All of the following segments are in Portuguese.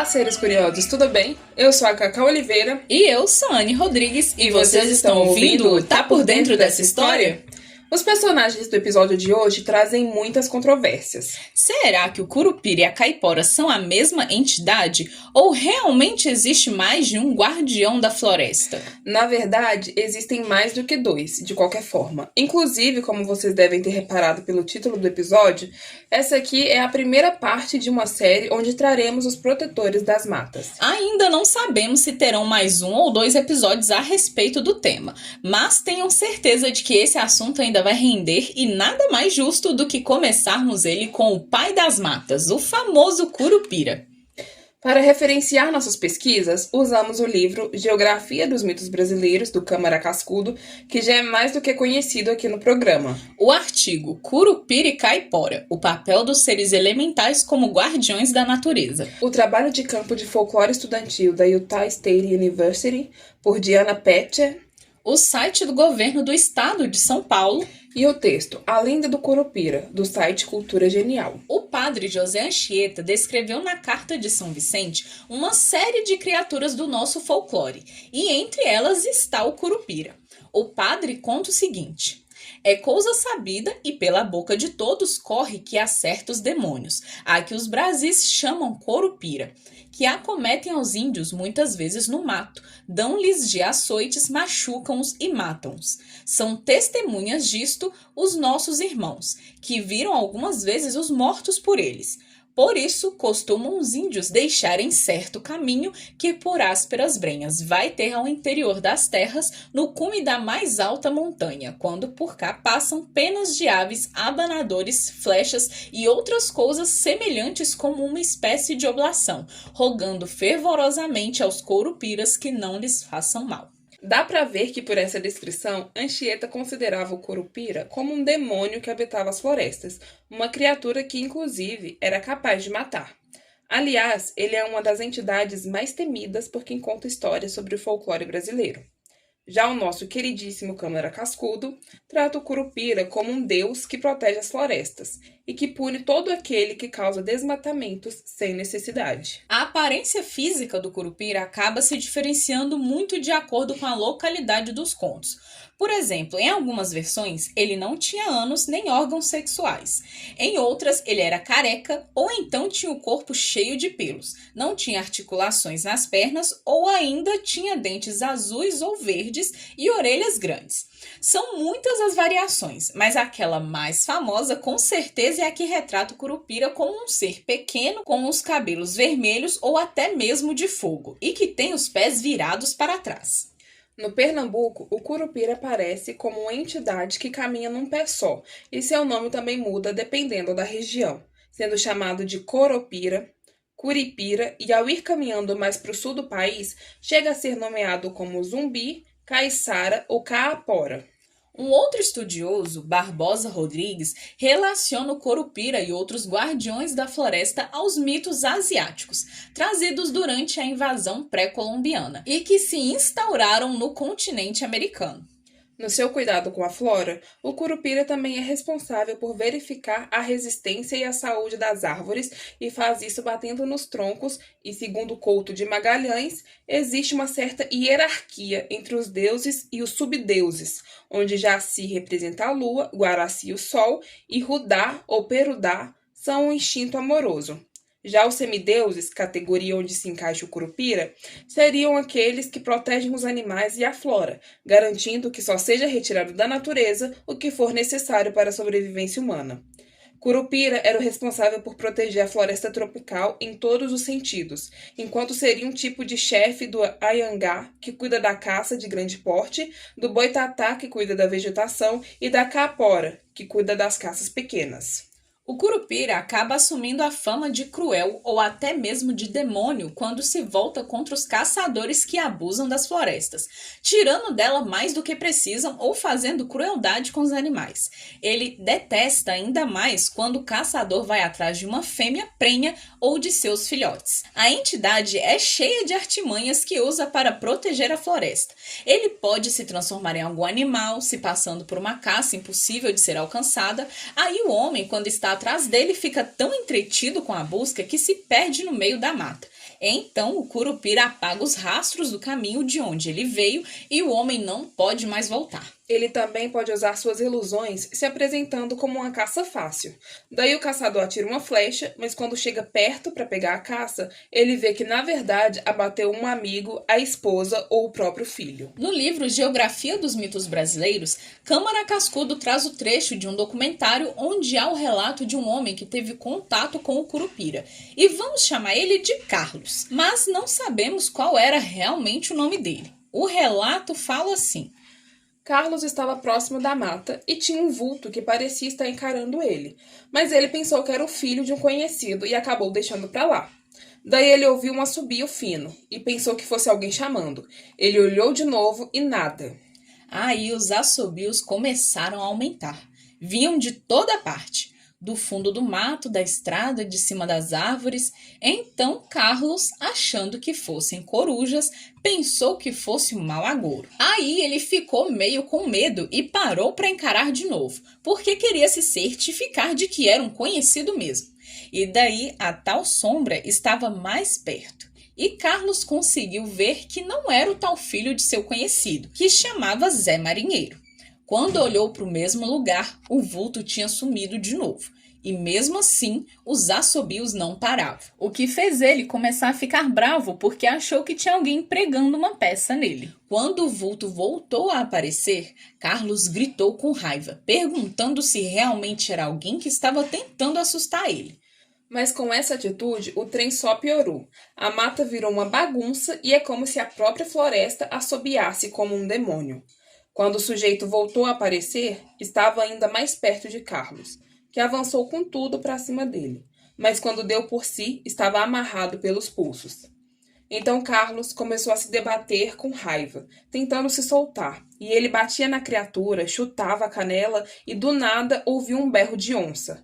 Olá, seres curiosos, tudo bem? Eu sou a Cacá Oliveira. E eu sou a Anne Rodrigues. E vocês estão ouvindo Tá Por Dentro dessa História? Os personagens do episódio de hoje trazem muitas controvérsias. Será que o Curupira e a Caipora são a mesma entidade? Ou realmente existe mais de um guardião da floresta? Na verdade, existem mais do que dois, de qualquer forma. Inclusive, como vocês devem ter reparado pelo título do episódio, essa aqui é a primeira parte de uma série onde traremos os protetores das matas. Ainda não sabemos se terão mais um ou dois episódios a respeito do tema, mas tenham certeza de que esse assunto ainda vai render e nada mais justo do que começarmos ele com o pai das matas, o famoso Curupira. Para referenciar nossas pesquisas, usamos o livro Geografia dos Mitos Brasileiros, do Câmara Cascudo, que já é mais do que conhecido aqui no programa. O artigo Curupira e Caipora, o papel dos seres elementais como guardiões da natureza. O trabalho de campo de folclore estudantil da Utah State University, por Diana Petcher. O site do governo do estado de São Paulo. E o texto A Lenda do Curupira, do site Cultura Genial. O padre José Anchieta descreveu na Carta de São Vicente uma série de criaturas do nosso folclore, e entre elas está o Curupira. O padre conta o seguinte: é coisa sabida e pela boca de todos corre que há certos demônios, a que os Brasis chamam Curupira, que acometem aos índios muitas vezes no mato, dão-lhes de açoites, machucam-os e matam-os. São testemunhas disto os nossos irmãos, que viram algumas vezes os mortos por eles. Por isso, costumam os índios deixarem certo caminho que por ásperas brenhas vai ter ao interior das terras, no cume da mais alta montanha, quando por cá passam penas de aves, abanadores, flechas e outras coisas semelhantes como uma espécie de oblação, rogando fervorosamente aos curupiras que não lhes façam mal. Dá para ver que por essa descrição, Anchieta considerava o Curupira como um demônio que habitava as florestas, uma criatura que, inclusive, era capaz de matar. Aliás, ele é uma das entidades mais temidas por quem conta histórias sobre o folclore brasileiro. Já o nosso queridíssimo Câmara Cascudo trata o Curupira como um deus que protege as florestas e que pune todo aquele que causa desmatamentos sem necessidade. A aparência física do Curupira acaba se diferenciando muito de acordo com a localidade dos contos. Por exemplo, em algumas versões, ele não tinha ânus nem órgãos sexuais. Em outras, ele era careca ou então tinha o corpo cheio de pelos, não tinha articulações nas pernas ou ainda tinha dentes azuis ou verdes e orelhas grandes. São muitas as variações, mas aquela mais famosa com certeza é a que retrata o Curupira como um ser pequeno com os cabelos vermelhos ou até mesmo de fogo e que tem os pés virados para trás. No Pernambuco, o Curupira aparece como uma entidade que caminha num pé só, e seu nome também muda dependendo da região, sendo chamado de Coropira, Curipira, e ao ir caminhando mais para o sul do país, chega a ser nomeado como Zumbi, Caiçara ou Caapora. Um outro estudioso, Barbosa Rodrigues, relaciona o Curupira e outros guardiões da floresta aos mitos asiáticos, trazidos durante a invasão pré-colombiana e que se instauraram no continente americano. No seu cuidado com a flora, o Curupira também é responsável por verificar a resistência e a saúde das árvores e faz isso batendo nos troncos e, segundo Couto de Magalhães, existe uma certa hierarquia entre os deuses e os subdeuses, onde Jaci representa a lua, Guaraci o sol e Rudá ou Perudá são o instinto amoroso. Já os semideuses, categoria onde se encaixa o Curupira, seriam aqueles que protegem os animais e a flora, garantindo que só seja retirado da natureza o que for necessário para a sobrevivência humana. Curupira era o responsável por proteger a floresta tropical em todos os sentidos, enquanto seria um tipo de chefe do Ayangá, que cuida da caça de grande porte, do Boitatá, que cuida da vegetação, e da Caapora, que cuida das caças pequenas. O Curupira acaba assumindo a fama de cruel ou até mesmo de demônio quando se volta contra os caçadores que abusam das florestas, tirando dela mais do que precisam ou fazendo crueldade com os animais. Ele detesta ainda mais quando o caçador vai atrás de uma fêmea prenha ou de seus filhotes. A entidade é cheia de artimanhas que usa para proteger a floresta. Ele pode se transformar em algum animal, se passando por uma caça impossível de ser alcançada. Aí o homem, quando está atrás dele, fica tão entretido com a busca que se perde no meio da mata. Então o Curupira apaga os rastros do caminho de onde ele veio e o homem não pode mais voltar. Ele também pode usar suas ilusões se apresentando como uma caça fácil. Daí o caçador atira uma flecha, mas quando chega perto para pegar a caça, ele vê que na verdade abateu um amigo, a esposa ou o próprio filho. No livro Geografia dos Mitos Brasileiros, Câmara Cascudo traz o trecho de um documentário onde há o relato de um homem que teve contato com o Curupira. E vamos chamar ele de Carlos, mas não sabemos qual era realmente o nome dele. O relato fala assim: Carlos estava próximo da mata e tinha um vulto que parecia estar encarando ele, mas ele pensou que era o filho de um conhecido e acabou deixando para lá. Daí ele ouviu um assobio fino e pensou que fosse alguém chamando. Ele olhou de novo e nada. Aí os assobios começaram a aumentar. Vinham de toda parte, do fundo do mato, da estrada, de cima das árvores. Então Carlos, achando que fossem corujas, pensou que fosse um mau agouro. Aí ele ficou meio com medo e parou para encarar de novo, porque queria se certificar de que era um conhecido mesmo. E daí a tal sombra estava mais perto. E Carlos conseguiu ver que não era o tal filho de seu conhecido, que chamava Zé Marinheiro. Quando olhou para o mesmo lugar, o vulto tinha sumido de novo. E mesmo assim, os assobios não paravam. O que fez ele começar a ficar bravo porque achou que tinha alguém pregando uma peça nele. Quando o vulto voltou a aparecer, Carlos gritou com raiva, perguntando se realmente era alguém que estava tentando assustar ele. Mas com essa atitude, o trem só piorou. A mata virou uma bagunça e é como se a própria floresta assobiasse como um demônio. Quando o sujeito voltou a aparecer, estava ainda mais perto de Carlos, que avançou com tudo para cima dele, mas quando deu por si, estava amarrado pelos pulsos. Então Carlos começou a se debater com raiva, tentando se soltar, e ele batia na criatura, chutava a canela e do nada ouviu um berro de onça.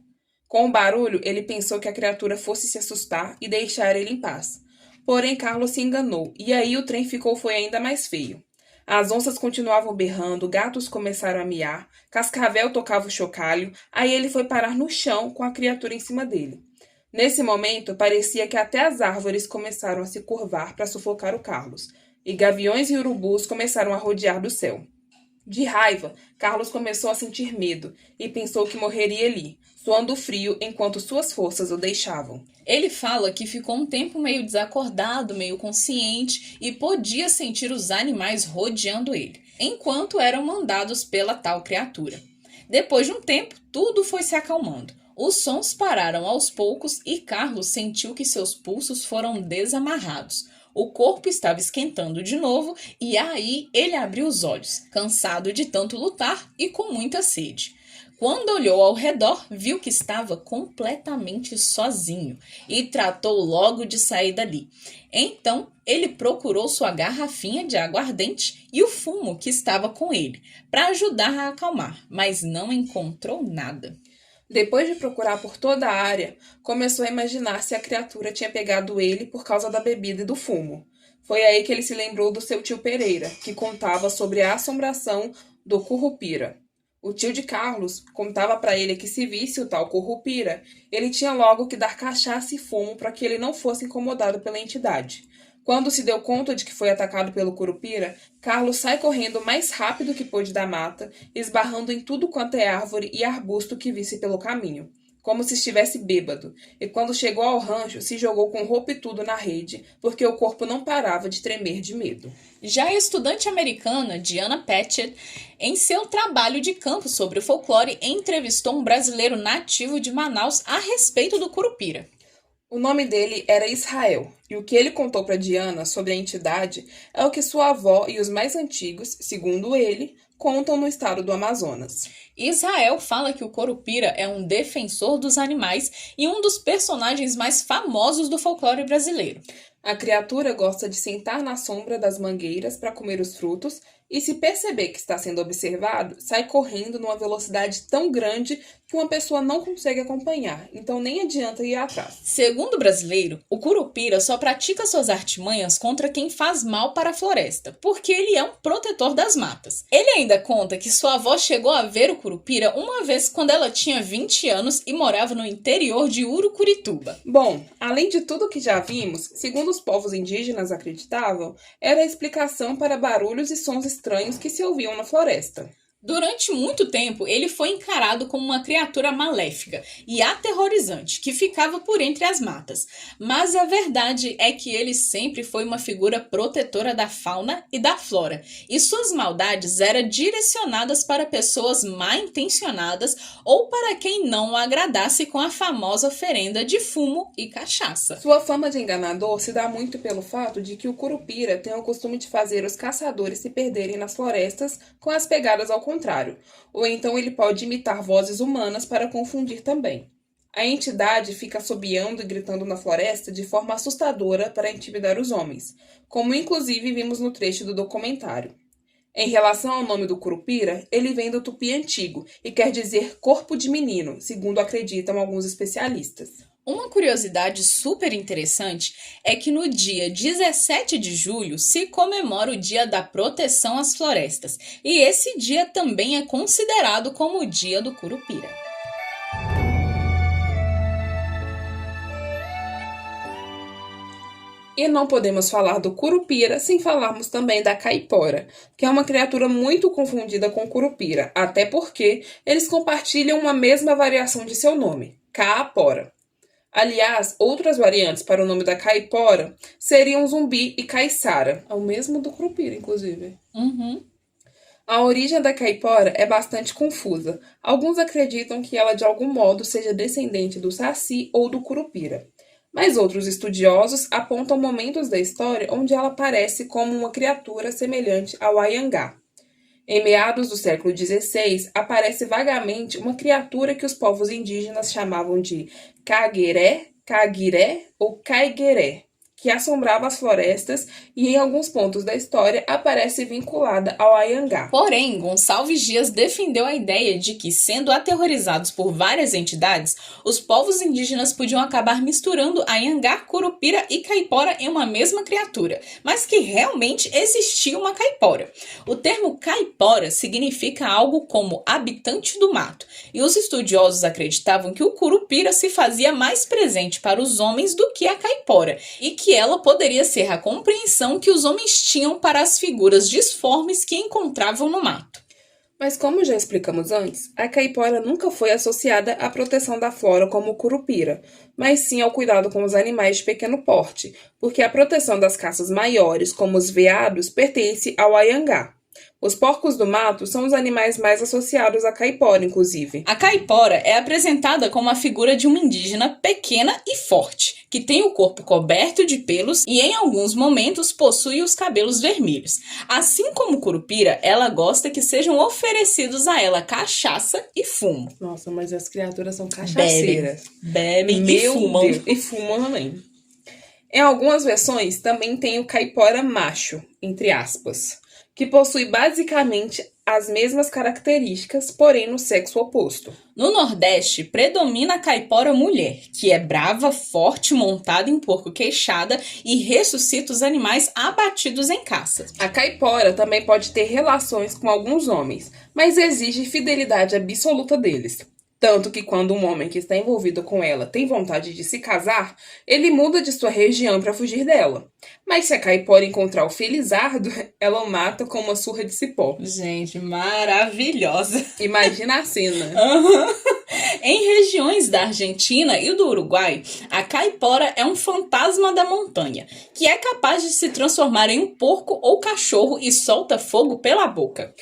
Com o barulho, ele pensou que a criatura fosse se assustar e deixar ele em paz. Porém, Carlos se enganou, e aí o trem foi ainda mais feio. As onças continuavam berrando, gatos começaram a miar, Cascavel tocava o chocalho, aí ele foi parar no chão com a criatura em cima dele. Nesse momento, parecia que até as árvores começaram a se curvar para sufocar o Carlos, e gaviões e urubus começaram a rodear do céu. De raiva, Carlos começou a sentir medo e pensou que morreria ali, suando frio enquanto suas forças o deixavam. Ele fala que ficou um tempo meio desacordado, meio consciente e podia sentir os animais rodeando ele, enquanto eram mandados pela tal criatura. Depois de um tempo, tudo foi se acalmando. Os sons pararam aos poucos e Carlos sentiu que seus pulsos foram desamarrados. O corpo estava esquentando de novo e aí ele abriu os olhos, cansado de tanto lutar e com muita sede. Quando olhou ao redor, viu que estava completamente sozinho e tratou logo de sair dali. Então, ele procurou sua garrafinha de aguardente e o fumo que estava com ele, para ajudar a acalmar, mas não encontrou nada. Depois de procurar por toda a área, começou a imaginar se a criatura tinha pegado ele por causa da bebida e do fumo. Foi aí que ele se lembrou do seu tio Pereira, que contava sobre a assombração do Curupira. O tio de Carlos contava para ele que se visse o tal Curupira, ele tinha logo que dar cachaça e fumo para que ele não fosse incomodado pela entidade. Quando se deu conta de que foi atacado pelo Curupira, Carlos sai correndo o mais rápido que pôde da mata, esbarrando em tudo quanto é árvore e arbusto que visse pelo caminho, como se estivesse bêbado, e quando chegou ao rancho, se jogou com roupa e tudo na rede, porque o corpo não parava de tremer de medo. Já a estudante americana Diana Patchett, em seu trabalho de campo sobre o folclore, entrevistou um brasileiro nativo de Manaus a respeito do Curupira. O nome dele era Israel, e o que ele contou para Diana sobre a entidade é o que sua avó e os mais antigos, segundo ele, contam no estado do Amazonas. Israel fala que o Curupira é um defensor dos animais e um dos personagens mais famosos do folclore brasileiro. A criatura gosta de sentar na sombra das mangueiras para comer os frutos e, se perceber que está sendo observado, sai correndo numa velocidade tão grande que uma pessoa não consegue acompanhar, então nem adianta ir atrás. Segundo o brasileiro, o Curupira só pratica suas artimanhas contra quem faz mal para a floresta, porque ele é um protetor das matas. Ele ainda conta que sua avó chegou a ver o Curupira uma vez quando ela tinha 20 anos e morava no interior de Urucurituba. Bom, além de tudo que já vimos, segundo os povos indígenas acreditavam, era a explicação para barulhos e sons estranhos que se ouviam na floresta. Durante muito tempo, ele foi encarado como uma criatura maléfica e aterrorizante que ficava por entre as matas. Mas a verdade é que ele sempre foi uma figura protetora da fauna e da flora, e suas maldades eram direcionadas para pessoas mal intencionadas ou para quem não o agradasse com a famosa oferenda de fumo e cachaça. Sua fama de enganador se dá muito pelo fato de que o Curupira tem o costume de fazer os caçadores se perderem nas florestas com as pegadas ao contrário, ou então ele pode imitar vozes humanas para confundir também. A entidade fica assobiando e gritando na floresta de forma assustadora para intimidar os homens, como inclusive vimos no trecho do documentário. Em relação ao nome do Curupira, ele vem do tupi antigo e quer dizer corpo de menino, segundo acreditam alguns especialistas. Uma curiosidade super interessante é que no dia 17 de julho se comemora o Dia da Proteção às Florestas, e esse dia também é considerado como o Dia do Curupira. E não podemos falar do Curupira sem falarmos também da Caipora, que é uma criatura muito confundida com Curupira, até porque eles compartilham uma mesma variação de seu nome, Caapora. Aliás, outras variantes para o nome da Caipora seriam Zumbi e Caiçara, é o mesmo do Curupira, inclusive. A origem da Caipora é bastante confusa. Alguns acreditam que ela de algum modo seja descendente do Saci ou do Curupira. Mas outros estudiosos apontam momentos da história onde ela aparece como uma criatura semelhante ao Anhangá. Em meados do século XVI, aparece vagamente uma criatura que os povos indígenas chamavam de Cagueré, Caguiré ou Caigueré, que assombrava as florestas e em alguns pontos da história aparece vinculada ao Anhangá. Porém, Gonçalves Dias defendeu a ideia de que, sendo aterrorizados por várias entidades, os povos indígenas podiam acabar misturando Anhangá, Curupira e Caipora em uma mesma criatura, mas que realmente existia uma caipora. O termo caipora significa algo como habitante do mato, e os estudiosos acreditavam que o Curupira se fazia mais presente para os homens do que a caipora, e que ela poderia ser a compreensão que os homens tinham para as figuras disformes que encontravam no mato. Mas como já explicamos antes, a caipora nunca foi associada à proteção da flora como o Curupira, mas sim ao cuidado com os animais de pequeno porte, porque a proteção das caças maiores, como os veados, pertence ao Anhangá. Os porcos do mato são os animais mais associados à caipora, inclusive. A caipora é apresentada como a figura de uma indígena pequena e forte, que tem o corpo coberto de pelos e em alguns momentos possui os cabelos vermelhos. Assim como o Curupira, ela gosta que sejam oferecidos a ela cachaça e fumo. Nossa, mas as criaturas são cachaceiras. Bebem e fumam. Deus, e fumam também. Em algumas versões também tem o caipora macho, entre aspas, que possui basicamente as mesmas características, porém no sexo oposto. No Nordeste, predomina a caipora mulher, que é brava, forte, montada em porco queixada e ressuscita os animais abatidos em caça. A caipora também pode ter relações com alguns homens, mas exige fidelidade absoluta deles. Tanto que quando um homem que está envolvido com ela tem vontade de se casar, ele muda de sua região para fugir dela. Mas se a caipora encontrar o felizardo, ela o mata com uma surra de cipó. Gente, maravilhosa! Imagina a cena. Em regiões da Argentina e do Uruguai, a caipora é um fantasma da montanha, que é capaz de se transformar em um porco ou cachorro e solta fogo pela boca.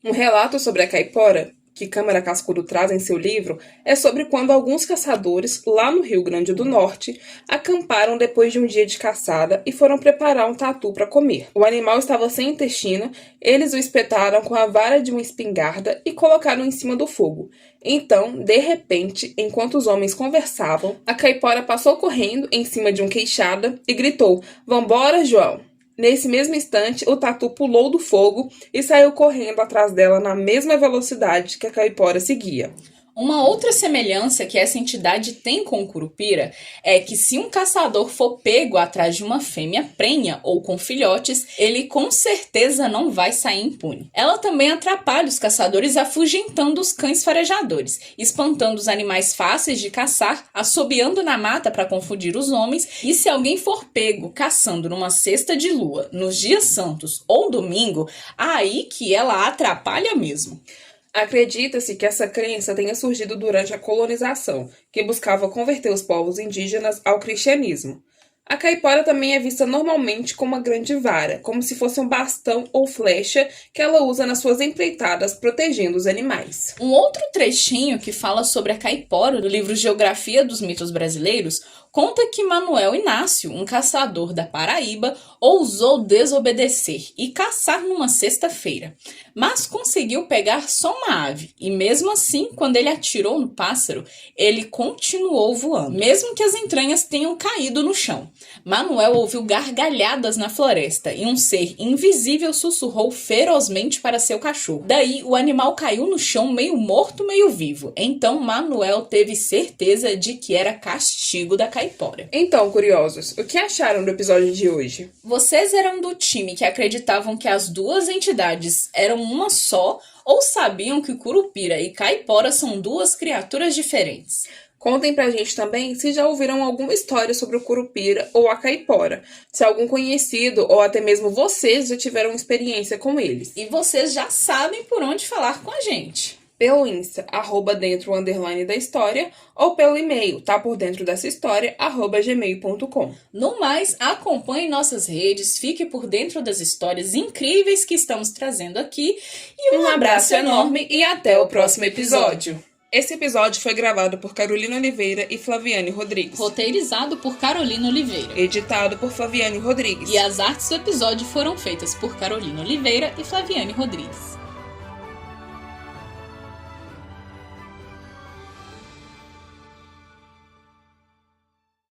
Um relato sobre a caipora que Câmara Cascudo traz em seu livro é sobre quando alguns caçadores, lá no Rio Grande do Norte, acamparam depois de um dia de caçada e foram preparar um tatu para comer. O animal estava sem intestino, eles o espetaram com a vara de uma espingarda e colocaram em cima do fogo. Então, de repente, enquanto os homens conversavam, a caipora passou correndo em cima de um queixada e gritou: "Vambora, João!" Nesse mesmo instante, o tatu pulou do fogo e saiu correndo atrás dela na mesma velocidade que a caipora seguia. Uma outra semelhança que essa entidade tem com o curupira é que se um caçador for pego atrás de uma fêmea prenha ou com filhotes, ele com certeza não vai sair impune. Ela também atrapalha os caçadores afugentando os cães farejadores, espantando os animais fáceis de caçar, assobiando na mata para confundir os homens, e se alguém for pego caçando numa sexta de lua, nos dias santos ou domingo, aí que ela atrapalha mesmo. Acredita-se que essa crença tenha surgido durante a colonização, que buscava converter os povos indígenas ao cristianismo. A caipora também é vista normalmente com uma grande vara, como se fosse um bastão ou flecha que ela usa nas suas empreitadas protegendo os animais. Um outro trechinho que fala sobre a caipora do livro Geografia dos Mitos Brasileiros conta que Manuel Inácio, um caçador da Paraíba, ousou desobedecer e caçar numa sexta-feira, mas conseguiu pegar só uma ave, e mesmo assim, quando ele atirou no pássaro, ele continuou voando, mesmo que as entranhas tenham caído no chão. Manuel ouviu gargalhadas na floresta e um ser invisível sussurrou ferozmente para seu cachorro. Daí, o animal caiu no chão meio morto, meio vivo. Então, Manuel teve certeza de que era castigo da caipora. Então, curiosos, o que acharam do episódio de hoje? Vocês eram do time que acreditavam que as duas entidades eram uma só ou sabiam que curupira e caipora são duas criaturas diferentes? Contem pra gente também se já ouviram alguma história sobre o curupira ou a caipora, se algum conhecido ou até mesmo vocês já tiveram experiência com eles. E vocês já sabem por onde falar com a gente. Pelo Insta, @dentro_da história, ou pelo e-mail, @gmail.com. No mais, acompanhe nossas redes, fique por dentro das histórias incríveis que estamos trazendo aqui. E um abraço enorme e até o próximo episódio. Esse episódio foi gravado por Carolina Oliveira e Flaviane Rodrigues. Roteirizado por Carolina Oliveira. Editado por Flaviane Rodrigues. E as artes do episódio foram feitas por Carolina Oliveira e Flaviane Rodrigues.